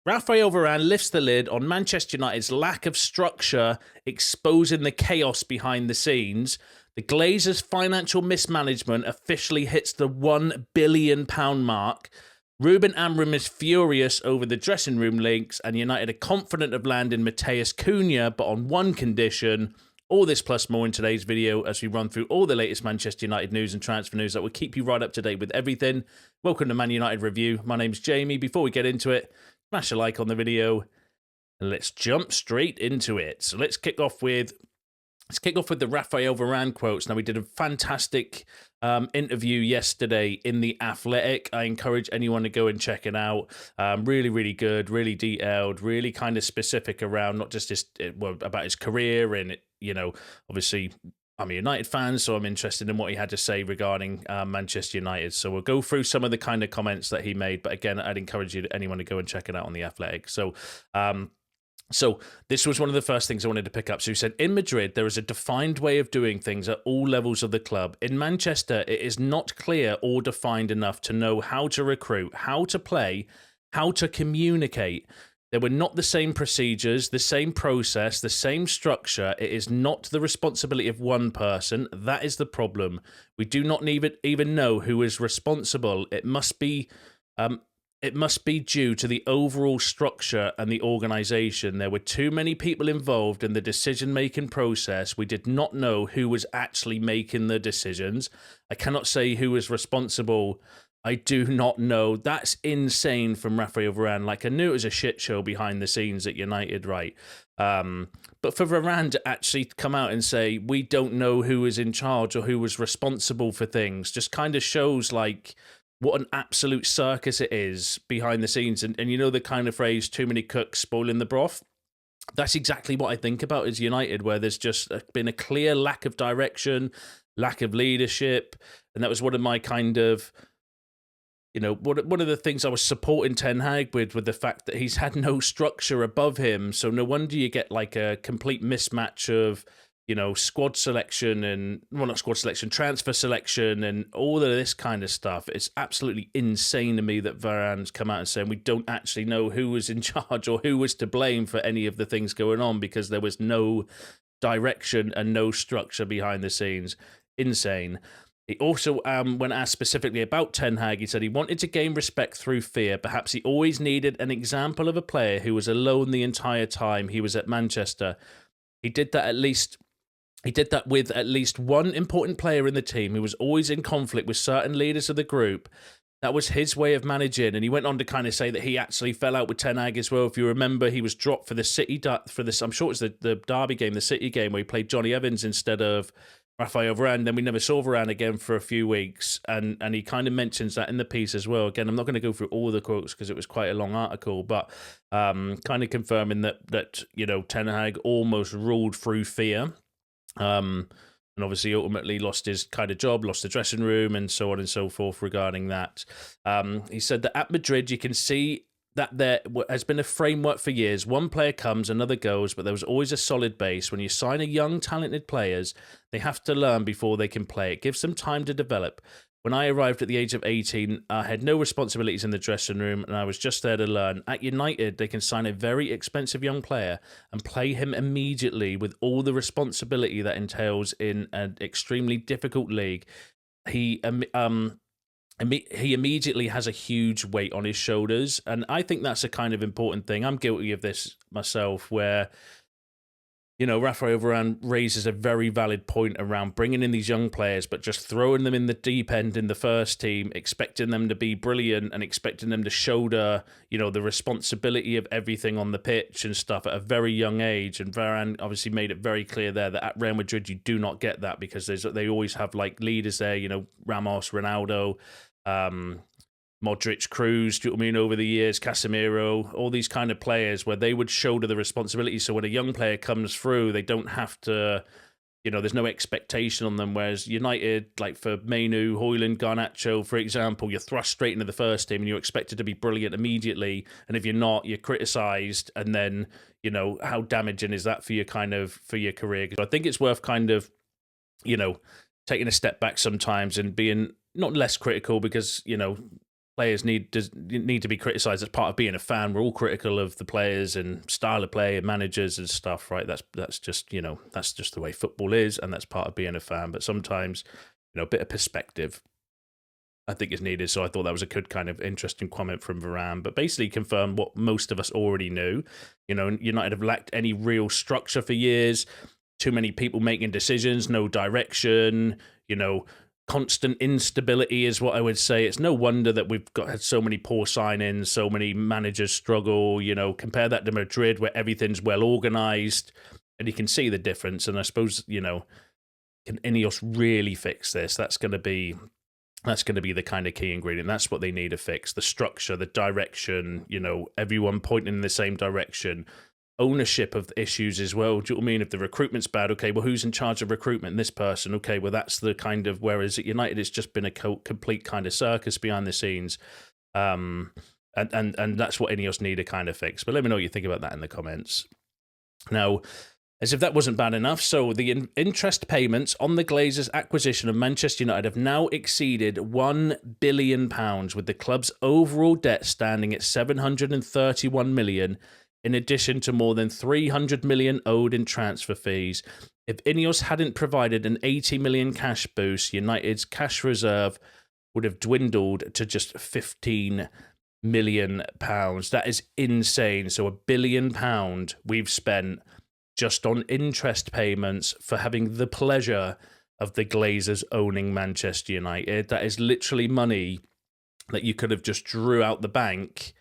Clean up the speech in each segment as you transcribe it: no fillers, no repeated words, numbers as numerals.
Raphael Varane lifts the lid on Manchester United's lack of structure, exposing the chaos behind the scenes. The Glazers' financial mismanagement officially hits the £1 billion mark. Ruben Amorim is furious over the dressing room links, and United are confident of landing Matheus Cunha, but on one condition. All this plus more in today's video as we run through all the latest Manchester United news and transfer news that will keep you right up to date with everything. Welcome to Man United Review. My name's Jamie. Before we get into it, smash a like on the video and let's jump straight into it. So let's kick off with the Raphael Varane quotes. Now, we did a fantastic interview yesterday in The Athletic. I encourage anyone to go and check it out. Really good, really detailed, really kind of specific around not just about his career and, obviously I'm a United fan, so I'm interested in what he had to say regarding Manchester United. So we'll go through some of the kind of comments that he made. But again, I'd encourage anyone to go and check it out on The Athletic. So this was one of the first things I wanted to pick up. So he said, in Madrid, there is a defined way of doing things at all levels of the club. In Manchester, it is not clear or defined enough to know how to recruit, how to play, how to communicate. There were not the same procedures, the same process, the same structure. It is not the responsibility of one person. That is the problem. We do not even know who is responsible. It must be due to the overall structure and the organisation. There were too many people involved in the decision-making process. We did not know who was actually making the decisions. I cannot say who was responsible. I do not know. That's insane from Raphael Varane. Like, I knew it was a shit show behind the scenes at United, right? But for Varane to actually come out and say, we don't know who was in charge or who was responsible for things, just kind of shows, like, what an absolute circus it is behind the scenes. And you know the kind of phrase, too many cooks spoiling the broth? That's exactly what I think about is United, where there's just been a clear lack of direction, lack of leadership. And that was one of my kind of, one of the things I was supporting Ten Hag with the fact that he's had no structure above him. So no wonder you get like a complete mismatch of, squad selection and, well, not squad selection, transfer selection and all of this kind of stuff. It's absolutely insane to me that Varane's come out and saying we don't actually know who was in charge or who was to blame for any of the things going on because there was no direction and no structure behind the scenes. Insane. He also, when asked specifically about Ten Hag, he said he wanted to gain respect through fear. Perhaps he always needed an example of a player who was alone the entire time he was at Manchester. He did that with at least one important player in the team who was always in conflict with certain leaders of the group. That was his way of managing. And he went on to kind of say that he actually fell out with Ten Hag as well. If you remember, he was dropped for I'm sure it's the Derby game, the City game, where he played Johnny Evans instead of Raphael Varane. Then we never saw Varane again for a few weeks. And he kind of mentions that in the piece as well. Again, I'm not going to go through all the quotes because it was quite a long article, but kind of confirming that Ten Hag almost ruled through fear. And obviously ultimately lost his kind of job, lost the dressing room and so on and so forth regarding that. He said that at Madrid, you can see that there has been a framework for years. One player comes, another goes, but there was always a solid base. When you sign a young, talented players, they have to learn before they can play. It gives them time to develop. When I arrived at the age of 18, I had no responsibilities in the dressing room and I was just there to learn. At United, they can sign a very expensive young player and play him immediately with all the responsibility that entails in an extremely difficult league. He immediately has a huge weight on his shoulders, and I think that's a kind of important thing. I'm guilty of this myself, where Raphael Varane raises a very valid point around bringing in these young players, but just throwing them in the deep end in the first team, expecting them to be brilliant and expecting them to shoulder, the responsibility of everything on the pitch and stuff at a very young age. And Varane obviously made it very clear there that at Real Madrid, you do not get that because they always have like leaders there, Ramos, Ronaldo, Modric, Cruz, do you know what I mean, over the years, Casemiro, all these kind of players where they would shoulder the responsibility. So when a young player comes through, they don't have to, there's no expectation on them. Whereas United, like for Mainu, Højlund, Garnacho, for example, you're thrust straight into the first team and you're expected to be brilliant immediately. And if you're not, you're criticised. And then, how damaging is that for your career? So I think it's worth kind of, taking a step back sometimes and being not less critical because, players need to be criticised as part of being a fan. We're all critical of the players and style of play and managers and stuff, right? That's just that's just the way football is, and that's part of being a fan. But sometimes a bit of perspective I think is needed. So I thought that was a good kind of interesting comment from Varane, but basically confirmed what most of us already knew. United have lacked any real structure for years. Too many people making decisions, no direction. Constant instability is what I would say. It's no wonder that we've had so many poor signings, so many managers struggle. Compare that to Madrid, where everything's well organized, and you can see the difference. And I suppose can INEOS really fix this? That's going to be the kind of key ingredient. That's what they need to fix: the structure, the direction. Everyone pointing in the same direction. Ownership of the issues as well. Do you know what I mean? If the recruitment's bad, okay, well, who's in charge of recruitment? This person. Okay, well, that's the kind of, whereas at United, it's just been a complete kind of circus behind the scenes. And that's what INEOS need to kind of fix. But let me know what you think about that in the comments. Now, as if that wasn't bad enough, so the interest payments on the Glazers' acquisition of Manchester United have now exceeded £1 billion, with the club's overall debt standing at £731 million, in addition to more than £300 million owed in transfer fees. If INEOS hadn't provided an £80 million cash boost, United's cash reserve would have dwindled to just £15 million. That is insane. So £1 billion we've spent just on interest payments for having the pleasure of the Glazers owning Manchester United. That is literally money that you could have just drew out the bank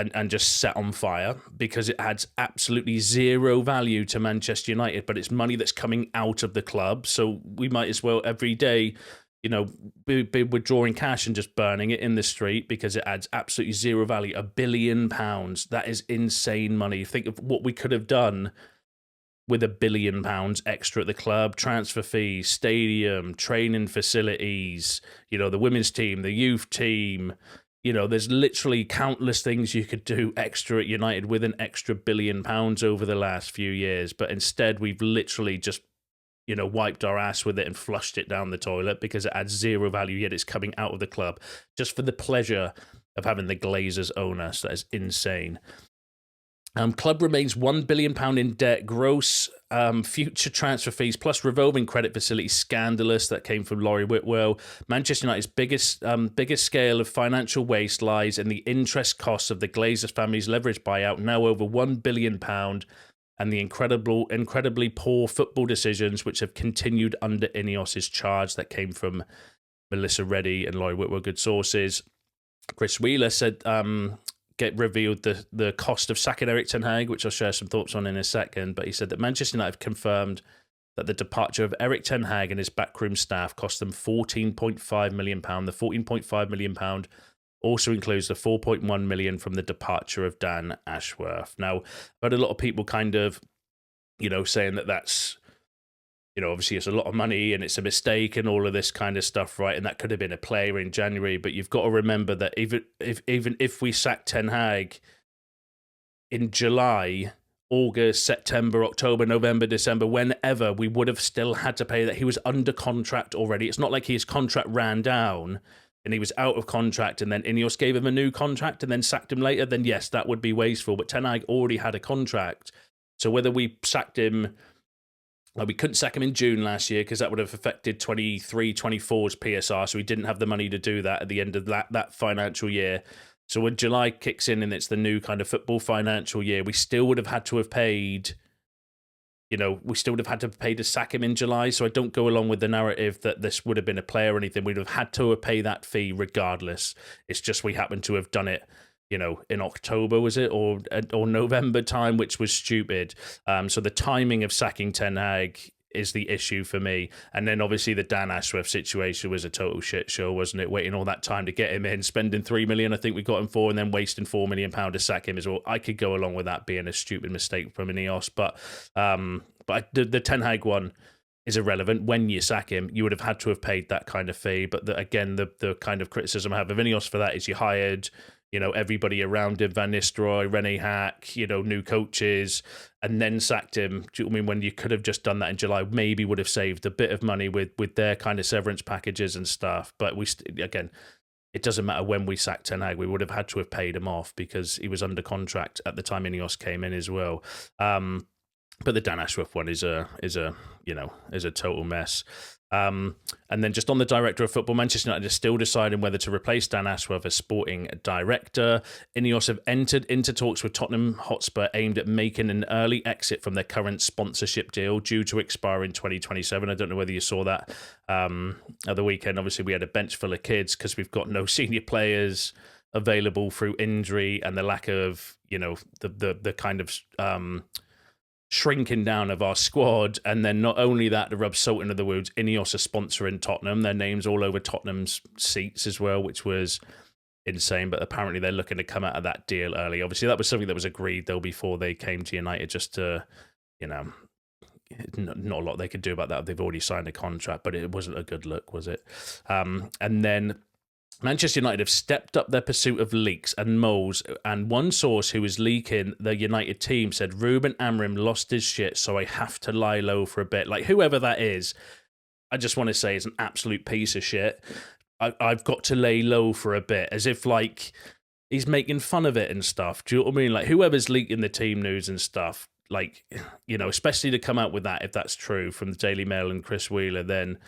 and just set on fire, because it adds absolutely zero value to Manchester United, but it's money that's coming out of the club. So we might as well every day, be withdrawing cash and just burning it in the street, because it adds absolutely zero value. £1 billion. That is insane money. Think of what we could have done with £1 billion extra at the club: transfer fees, stadium, training facilities, the women's team, the youth team. There's literally countless things you could do extra at United with an extra £1 billion over the last few years. But instead, we've literally just, wiped our ass with it and flushed it down the toilet, because it adds zero value, yet it's coming out of the club just for the pleasure of having the Glazers own us. That is insane. Club remains £1 billion in debt gross. Future transfer fees plus revolving credit facilities scandalous. That came from Laurie Whitwell. Manchester United's biggest scale of financial waste lies in the interest costs of the Glazers family's leverage buyout, now over £1 billion, and the incredibly poor football decisions which have continued under INEOS's charge. That came from Melissa Reddy and Laurie Whitwell, good sources. Chris Wheeler said revealed the cost of sacking Erik ten Hag, which I'll share some thoughts on in a second. But he said that Manchester United confirmed that the departure of Erik ten Hag and his backroom staff cost them £14.5 million. The £14.5 million also includes the £4.1 million from the departure of Dan Ashworth. Now, I've heard a lot of people kind of, saying that that's, obviously it's a lot of money and it's a mistake and all of this kind of stuff, right? And that could have been a player in January, but you've got to remember that even if we sack Ten Hag in July, August, September, October, November, December, whenever, we would have still had to pay that. He was under contract already. It's not like his contract ran down and he was out of contract and then INEOS gave him a new contract and then sacked him later. Then yes, that would be wasteful. But Ten Hag already had a contract. So whether we sacked him, we couldn't sack him in June last year because that would have affected 23-24's PSR, so we didn't have the money to do that at the end of that financial year. So when July kicks in and it's the new kind of football financial year, we still would have had to have paid, to sack him in July. So I don't go along with the narrative that this would have been a player or anything. We'd have had to have paid that fee regardless. It's just we happened to have done it in October, was it, or November time, which was stupid. So the timing of sacking Ten Hag is the issue for me. And then obviously the Dan Ashworth situation was a total shit show, wasn't it? Waiting all that time to get him in, spending $3 million, I think we got him for, and then wasting £4 million to sack him as well. I could go along with that being a stupid mistake from INEOS, but the Ten Hag one is irrelevant. When you sack him, you would have had to have paid that kind of fee. But the kind of criticism I have of INEOS for that is you hired everybody around him, Van Nistelrooy, Rene Hack, new coaches, and then sacked him. Do you know what I mean? When you could have just done that in July, maybe would have saved a bit of money with their kind of severance packages and stuff. But again, it doesn't matter when we sacked Ten Hag, we would have had to have paid him off because he was under contract at the time INEOS came in as well. But the Dan Ashworth one is a total mess. And then just on the director of football, Manchester United is still deciding whether to replace Dan Ashworth as sporting director. INEOS have entered into talks with Tottenham Hotspur aimed at making an early exit from their current sponsorship deal due to expire in 2027. I don't know whether you saw that at the weekend. Obviously, we had a bench full of kids because we've got no senior players available through injury and the lack of, the kind of shrinking down of our squad. And then not only that, to rub salt into the wounds, INEOS are sponsoring Tottenham. Their name's all over Tottenham's seats as well, which was insane. But apparently they're looking to come out of that deal early. Obviously, that was something that was agreed though before they came to United, just to, not a lot they could do about that. They've already signed a contract, but it wasn't a good look, was it? And then Manchester United have stepped up their pursuit of leaks and moles, and one source who was leaking the United team said Ruben Amorim lost his shit, so I have to lie low for a bit. Like, whoever that is, I just want to say is an absolute piece of shit. I've got to lay low for a bit, as if, like, he's making fun of it and stuff. Do you know what I mean? Like, whoever's leaking the team news and stuff, like, especially to come out with that, if that's true, from the Daily Mail and Chris Wheeler, then,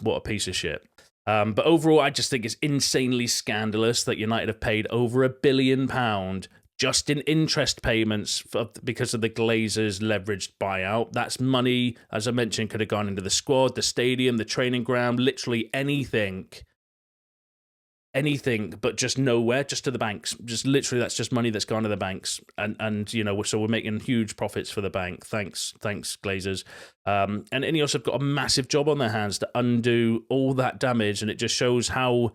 what a piece of shit. But overall, I just think it's insanely scandalous that United have paid over £1 billion just in interest payments because of the Glazers leveraged buyout. That's money, as I mentioned, could have gone into the squad, the stadium, the training ground, literally anything, but just nowhere, just to the banks. Just literally, that's just money that's gone to the banks, and so we're making huge profits for the bank. Thanks, Glazers. And INEOS have got a massive job on their hands to undo all that damage, and it just shows how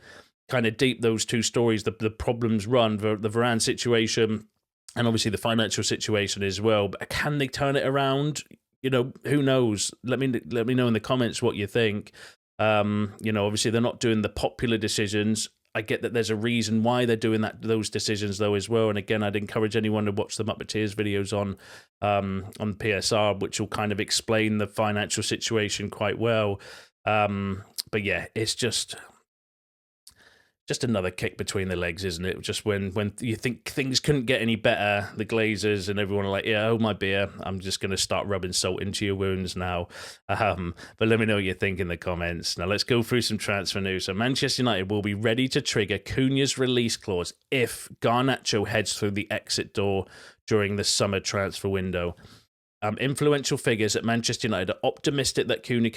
kind of deep those two stories, the problems run, the Varane situation, and obviously the financial situation as well. But can they turn it around? Who knows? Let me know in the comments what you think. Obviously they're not doing the popular decisions. I get that there's a reason why they're doing those decisions though as well. And again, I'd encourage anyone to watch the Muppeteers videos on PSR, which will kind of explain the financial situation quite well. But yeah, it's just another kick between the legs, isn't it? Just when you think things couldn't get any better, the Glazers and everyone are like, yeah, hold my beer. I'm just going to start rubbing salt into your wounds now. But let me know what you think in the comments. Now let's go through some transfer news. So Manchester United will be ready to trigger Cunha's release clause if Garnacho heads through the exit door during the summer transfer window. Influential figures at Manchester United are optimistic that Cunha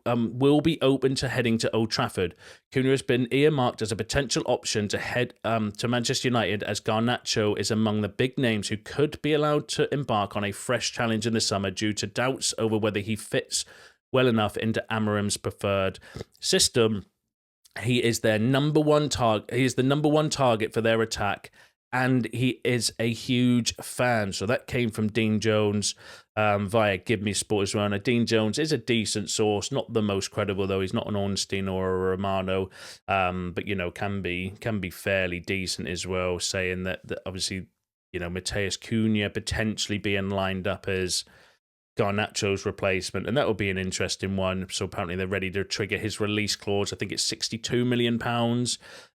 will be open to heading to Old Trafford. Cunha has been earmarked as a potential option to head to Manchester United, as Garnacho is among the big names who could be allowed to embark on a fresh challenge in the summer due to doubts over whether he fits well enough into Amorim's preferred system. He is their number one target. He is the number one target for their attack, and he is a huge fan. So that came from Dean Jones via Give Me Sport as well. Now, Dean Jones is a decent source, not the most credible though. He's not an Ornstein or a Romano, but can be fairly decent as well. Saying that obviously Matheus Cunha potentially being lined up as Garnacho's replacement, and that will be an interesting one. So apparently they're ready to trigger his release clause. I think it's £62 million,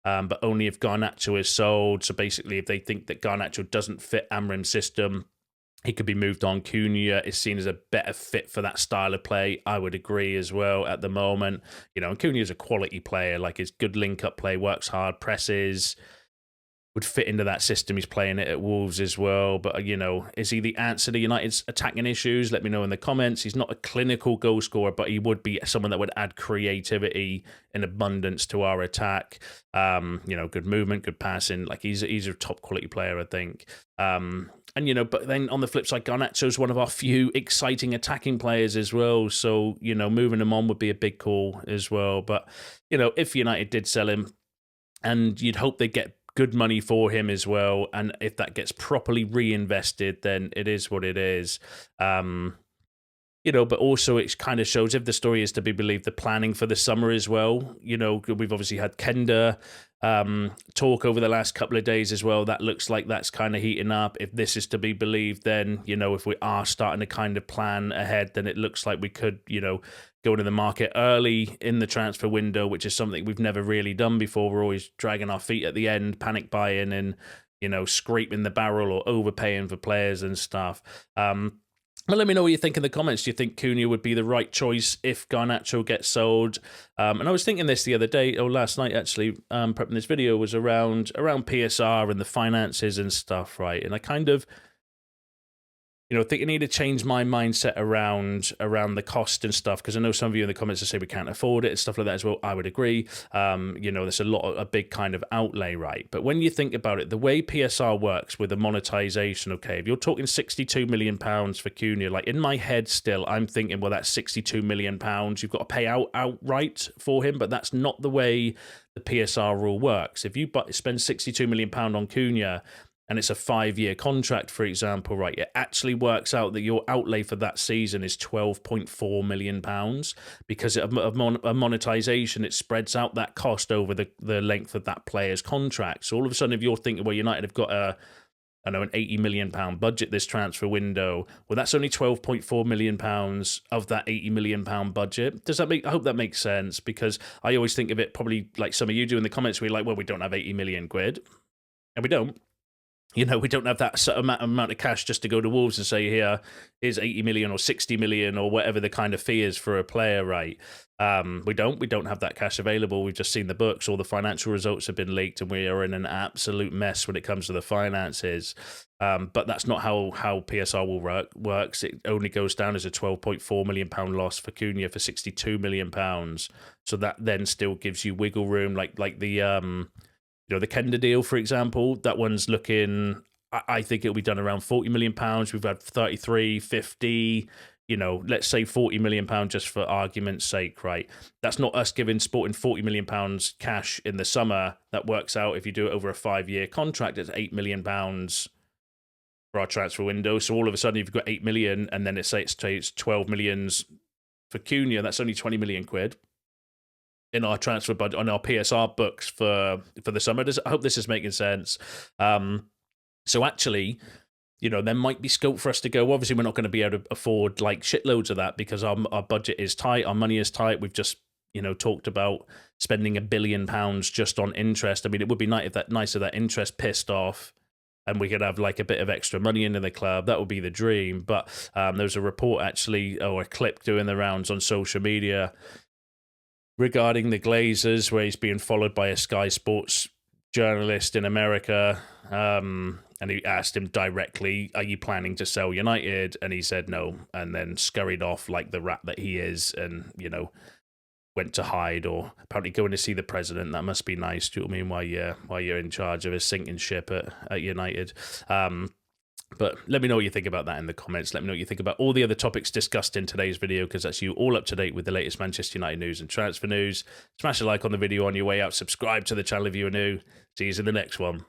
but only if Garnacho is sold. So basically, if they think that Garnacho doesn't fit Amorim's system, he could be moved on. Cunha is seen as a better fit for that style of play. I would agree as well at the moment. And Cunha is a quality player, like his good link-up play, works hard, presses, would fit into that system. He's playing it at Wolves as well. But, is he the answer to United's attacking issues? Let me know in the comments. He's not a clinical goal scorer, but he would be someone that would add creativity in abundance to our attack. Good movement, good passing. Like, he's a top quality player, I think. But then on the flip side, Garnacho is one of our few exciting attacking players as well. So, moving him on would be a big call as well. But, if United did sell him, and you'd hope they get good money for him as well, and if that gets properly reinvested, then it is what it is. but also it kind of shows, if the story is to be believed, the planning for the summer as well. We've obviously had Kenda talk over the last couple of days as well. That looks like that's kind of heating up. If this is to be believed, then, if we are starting to kind of plan ahead, then it looks like we could, go into the market early in the transfer window, which is something we've never really done before. We're always dragging our feet at the end, panic buying and, scraping the barrel or overpaying for players and stuff. Well, let me know what you think in the comments. Do you think Cunha would be the right choice if Garnacho gets sold? And I was thinking this the other day, or last night actually, prepping this video, was around PSR and the finances and stuff, right? And I kind of, think I need to change my mindset around the cost and stuff, because I know some of you in the comments that say we can't afford it and stuff like that as well. I would agree. There's a big kind of outlay, right? But when you think about it, the way PSR works with the monetization, okay, if you're talking £62 million for Cunha, like in my head still, I'm thinking, well, that's £62 million. You've got to pay outright for him, but that's not the way the PSR rule works. If you spend £62 million on Cunha, and it's a 5-year contract, for example, right, it actually works out that your outlay for that season is £12.4 million, because of monetization, it spreads out that cost over the length of that player's contract. So all of a sudden, if you're thinking, well, United have got an £80 million budget this transfer window, well, that's only £12.4 million of that £80 million budget. I hope that makes sense, because I always think of it probably like some of you do in the comments, where you're like, well, we don't have 80 million quid, and we don't. We don't have that amount of cash just to go to Wolves and say, here is 80 million or 60 million or whatever the kind of fee is for a player, right? We don't have that cash available. We've just seen the books. All the financial results have been leaked, and we are in an absolute mess when it comes to the finances. But that's not how PSR works. It only goes down as a £12.4 million loss for Cunha for £62 million. So that then still gives you wiggle room, like the the Kenda deal, for example. That one's looking, I think it'll be done around £40 million. We've had 33, 50, let's say £40 million just for argument's sake, right? That's not us giving Sporting £40 million cash in the summer. That works out, if you do it over a 5-year contract, it's £8 million for our transfer window. So all of a sudden, you've got 8 million, and then it's 12 millions for Cunha. That's only 20 million quid in our transfer budget, on our PSR books for the summer. I hope this is making sense. So actually, there might be scope for us to go. Obviously, we're not going to be able to afford like shitloads of that, because our budget is tight, our money is tight. We've just talked about spending £1 billion just on interest. I mean, it would be nice if that interest pissed off, and we could have like a bit of extra money into the club. That would be the dream. But there's a report actually, or a clip doing the rounds on social media regarding the Glazers, where he's being followed by a Sky Sports journalist in America, and he asked him directly, are you planning to sell United? And he said no, and then scurried off like the rat that he is, and went to hide, or apparently going to see the president. That must be nice. Do you know what I mean? While you're in charge of a sinking ship at United. But let me know what you think about that in the comments. Let me know what you think about all the other topics discussed in today's video, because that's you all up to date with the latest Manchester United news and transfer news. Smash a like on the video on your way out. Subscribe to the channel if you are new. See you in the next one.